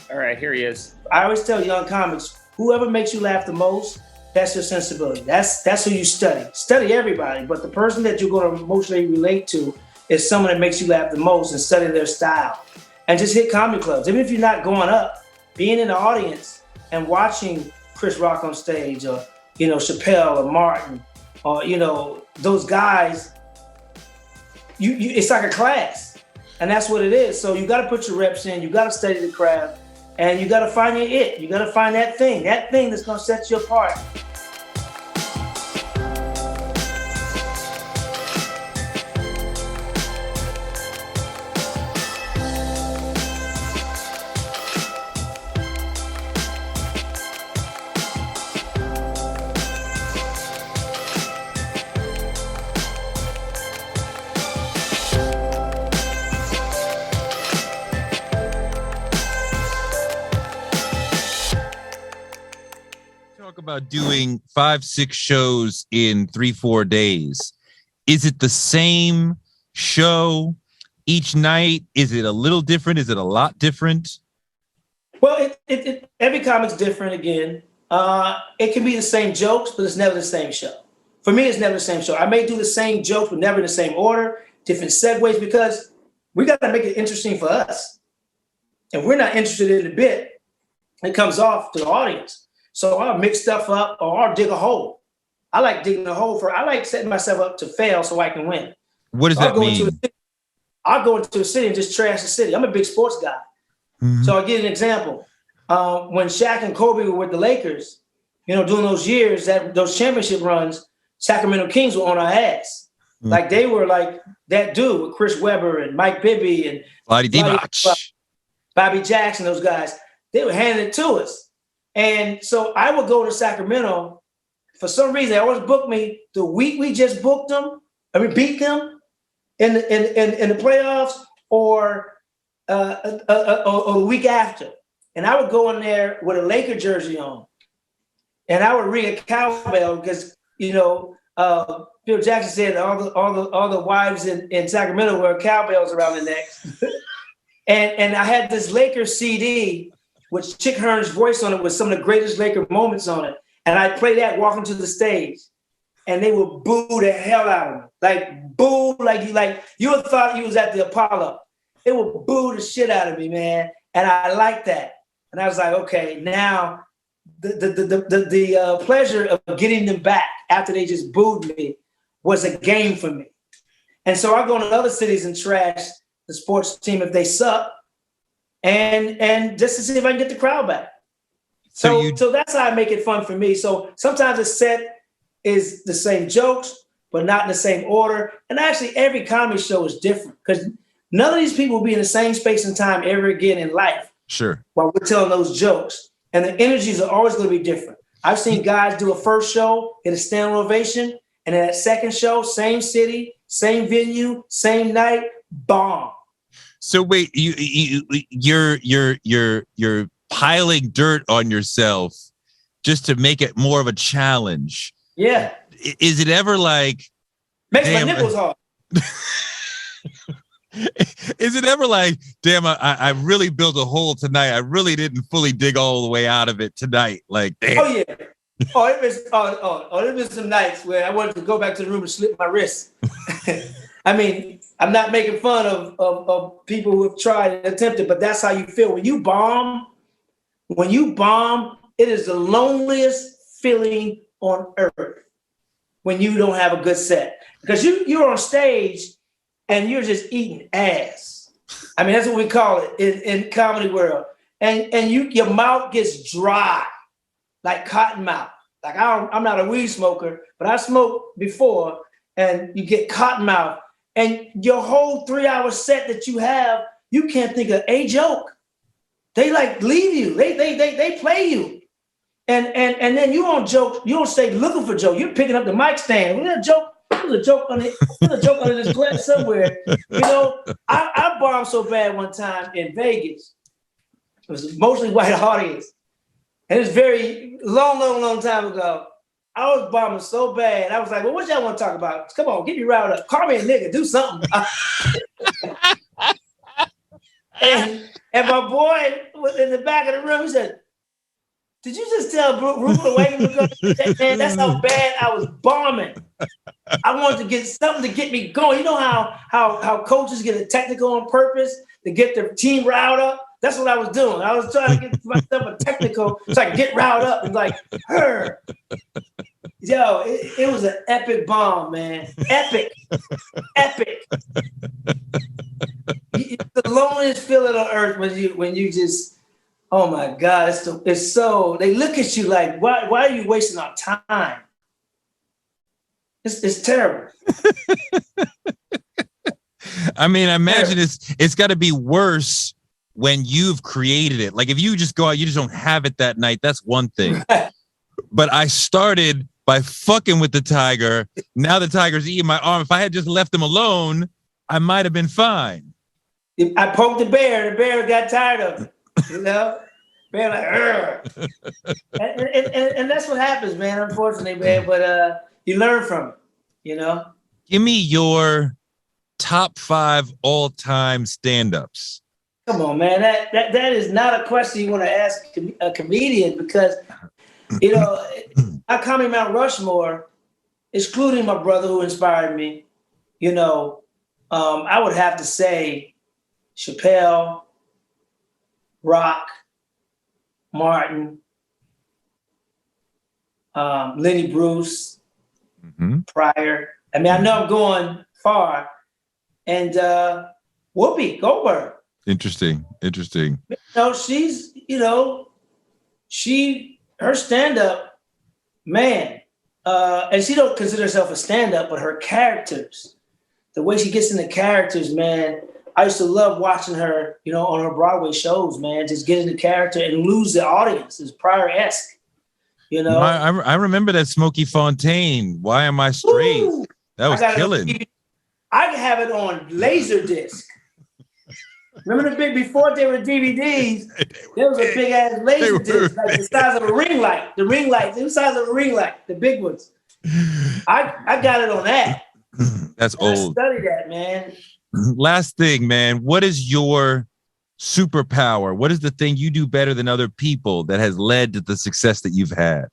All right, here he is. I always tell young comics, whoever makes you laugh the most, that's your sensibility. That's who you study. Study everybody, but the person that you're going to emotionally relate to is someone that makes you laugh the most, and study their style. And just hit comedy clubs. Even if you're not going up, being in the audience and watching Chris Rock on stage, or Chappelle or Martin, or those guys, it's like a class, and that's what it is. So you got to put your reps in. You got to study the craft. And you got to find your it. You got to find that thing that's going to set you apart. About doing 5-6 shows in 3-4 days. Is it the same show each night? Is it a little different? Is it a lot different? Well, every comic's different again. It can be the same jokes, but it's never the same show. For me, it's never the same show. I may do the same jokes, but never in the same order, different segues, because we got to make it interesting for us. If we're not interested in the bit, it comes off to the audience. So I'll mix stuff up, or I'll dig a hole. I like digging a hole I like setting myself up to fail so I can win. What does that mean? I'll go into a city and just trash the city. I'm a big sports guy. Mm-hmm. So I'll give you an example. When Shaq and Kobe were with the Lakers, during those years, those championship runs, Sacramento Kings were on our ass. Mm-hmm. Like they were like that dude with Chris Webber and Mike Bibby and Bobby Jackson, those guys. They were handing it to us. And so I would go to Sacramento. For some reason, they always booked me the week we just booked them. Beat them in the playoffs, or the week after. And I would go in there with a Laker jersey on, and I would ring a cowbell because Phil Jackson said all the wives in Sacramento wear cowbells around their necks. and I had this Lakers CD with Chick Hearn's voice on it, with some of the greatest Laker moments on it. And I'd play that walking to the stage, and they would boo the hell out of me. Like boo, like you would have thought you was at the Apollo. They would boo the shit out of me, man. And I liked that. And I was like, okay, now the pleasure of getting them back after they just booed me was a game for me. And so I go to other cities and trash the sports team if they suck. And just to see if I can get the crowd back. So that's how I make it fun for me. So sometimes the set is the same jokes, but not in the same order. And actually, every comedy show is different, because none of these people will be in the same space and time ever again in life. Sure. While we're telling those jokes. And the energies are always going to be different. I've seen guys do a first show, get a standing ovation, and then that second show, same city, same venue, same night, bomb. So wait, you're piling dirt on yourself just to make it more of a challenge. Yeah. Is it ever like makes my nipples hard? Is it ever like, damn, I really built a hole tonight. I really didn't fully dig all the way out of it tonight. Like, damn. Oh yeah. There been some nights where I wanted to go back to the room and slip my wrist. I mean, I'm not making fun of people who have tried and attempted, but that's how you feel. When you bomb, it is the loneliest feeling on earth when you don't have a good set. Because you're on stage and you're just eating ass. I mean, that's what we call it in comedy world. And your mouth gets dry, like cotton mouth. Like I'm not a weed smoker, but I smoked before, and you get cotton mouth. And your whole 3-hour set that you have, you can't think of a joke. They like leave you. They play you. And then you don't joke. You don't stay looking for joke. You're picking up the mic stand. There's a joke under this glass somewhere. I bombed so bad one time in Vegas. It was mostly white audience. And it was very long time ago. I was bombing so bad. I was like, well, what y'all want to talk about? Come on, get me riled up. Call me a nigga. Do something. and my boy was in the back of the room. He said, "Did you just tell Rupert Wayne to go?" Man, that's how bad I was bombing. I wanted to get something to get me going. You know how coaches get a technical on purpose to get their team riled up? That's what I was doing. I was trying to get myself a technical so I could get riled up and like, her. Yo, it was an epic bomb, man. Epic. It's the loneliest feeling on earth when you just, oh my God, it's so, they look at you like, why are you wasting our time? It's terrible. I mean, I imagine it's got to be worse when you've created it. Like if you just go out, you just don't have it that night. That's one thing. But I started by fucking with the tiger. Now the tiger's eating my arm. If I had just left him alone, I might have been fine. I poked the bear. The bear got tired of it. You know, bear like, and that's what happens, man. Unfortunately, man. But you learn from it. You know. Give me your top 5 all-time stand-ups. Come on, man. That is not a question you want to ask a comedian because, you know, I come in Mount Rushmore, excluding my brother who inspired me. You know, I would have to say Chappelle, Rock, Martin, Lenny Bruce, Pryor. I mean, I know I'm going far. And Whoopi Goldberg. Interesting. You know, she's, you know, her stand-up, man, and she don't consider herself a stand-up, but her characters, the way she gets into characters, man, I used to love watching her, you know, on her Broadway shows, man, just get into character and lose the audience. It's Pryor-esque, you know. I remember that Smokey Fontaine, Why Am I Straight? Ooh, that was killing. I have it on Laserdisc. Remember before they were DVDs, there was a big ass Laserdisc, like the size of a ring light. The ring lights, the size of a ring light, the big ones. I got it on that. That's old. I studied that, man. Last thing, man. What is your superpower? What is the thing you do better than other people that has led to the success that you've had?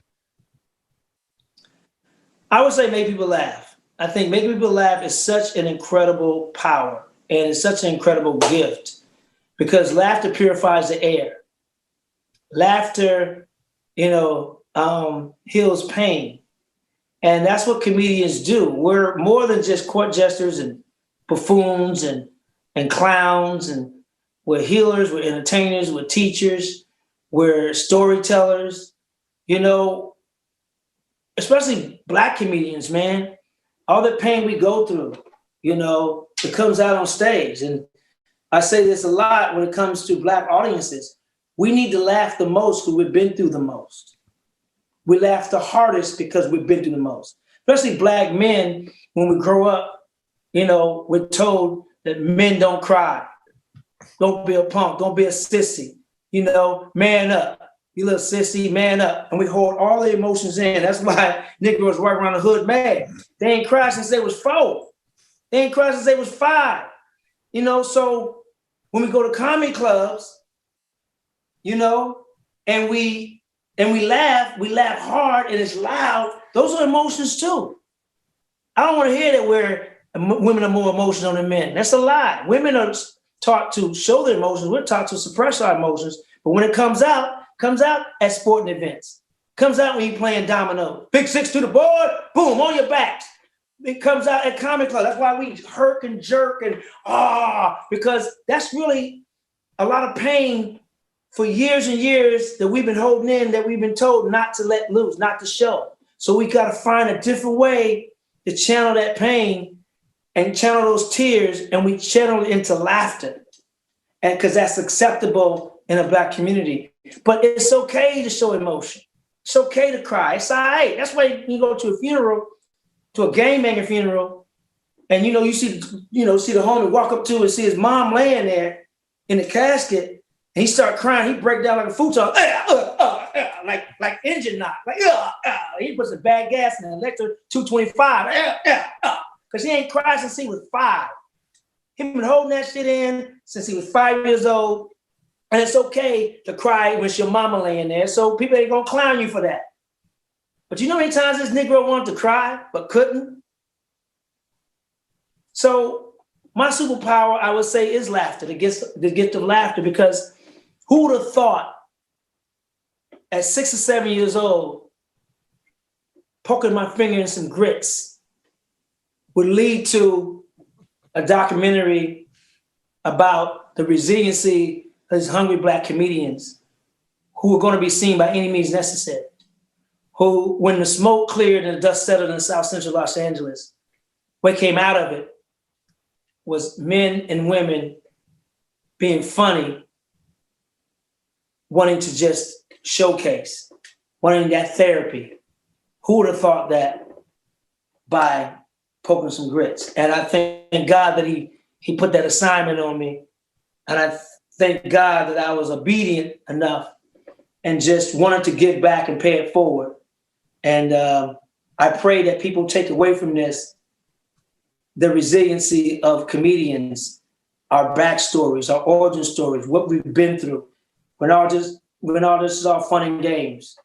I would say make people laugh. I think making people laugh is such an incredible power and it's such an incredible gift because laughter purifies the air. Laughter, you know, heals pain. And that's what comedians do. We're more than just court jesters and buffoons and clowns, and we're healers, we're entertainers, we're teachers, we're storytellers, you know, especially Black comedians, man. All the pain we go through, you know, it comes out on stage. And I say this a lot when it comes to Black audiences. We need to laugh the most because we've been through the most. We laugh the hardest because we've been through the most. Especially Black men, when we grow up, you know, we're told that men don't cry. Don't be a punk. Don't be a sissy. You know, man up. You little sissy, man up. And we hold all the emotions in. That's why Negroes walk around the hood mad. They ain't cried since they was 4. They ain't cried since they was 5. You know, so when we go to comedy clubs, you know, and we laugh hard and it's loud. Those are emotions too. I don't want to hear that women are more emotional than men. That's a lie. Women are taught to show their emotions. We're taught to suppress our emotions. But when it comes out at sporting events. Comes out when you're playing domino. Big 6 to the board, boom, on your backs. It comes out at comedy club. That's why we herk and jerk and because that's really a lot of pain for years and years that we've been holding in, that we've been told not to let loose, not to show. So we got to find a different way to channel that pain and channel those tears, and we channel it into laughter. And because that's acceptable in a Black community. But it's okay to show emotion. It's okay to cry. It's all right. That's why you go to a funeral, to a game banger funeral, and you see the homie walk up to and see his mom laying there in the casket, and he start crying. He break down like a futon, like engine knock, he puts a bad gas in the Electra 225, because he ain't cried since he was 5. He's been holding that shit in since he was 5 years old. And it's okay to cry when it's your mama laying there. So people ain't gonna clown you for that. But you know how many times this Negro wanted to cry but couldn't? So my superpower, I would say, is laughter, the gift of laughter, because who would have thought at 6 or 7 years old, poking my finger in some grits would lead to a documentary about the resiliency of these hungry Black comedians who are going to be seen by any means necessary, who, when the smoke cleared and the dust settled in South Central Los Angeles, what came out of it was men and women being funny, wanting to just showcase, wanting that therapy. Who would have thought that by poking some grits? And I thank God that he put that assignment on me. And I thank God that I was obedient enough and just wanted to give back and pay it forward. And I pray that people take away from this the resiliency of comedians, our backstories, our origin stories, what we've been through. When all this is all fun and games,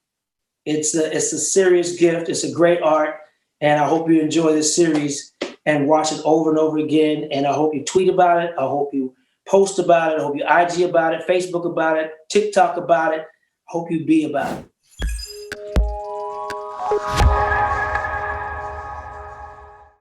it's a serious gift. It's a great art, and I hope you enjoy this series and watch it over and over again. And I hope you tweet about it. I hope you post about it. I hope you IG about it, Facebook about it, TikTok about it. I hope you be about it.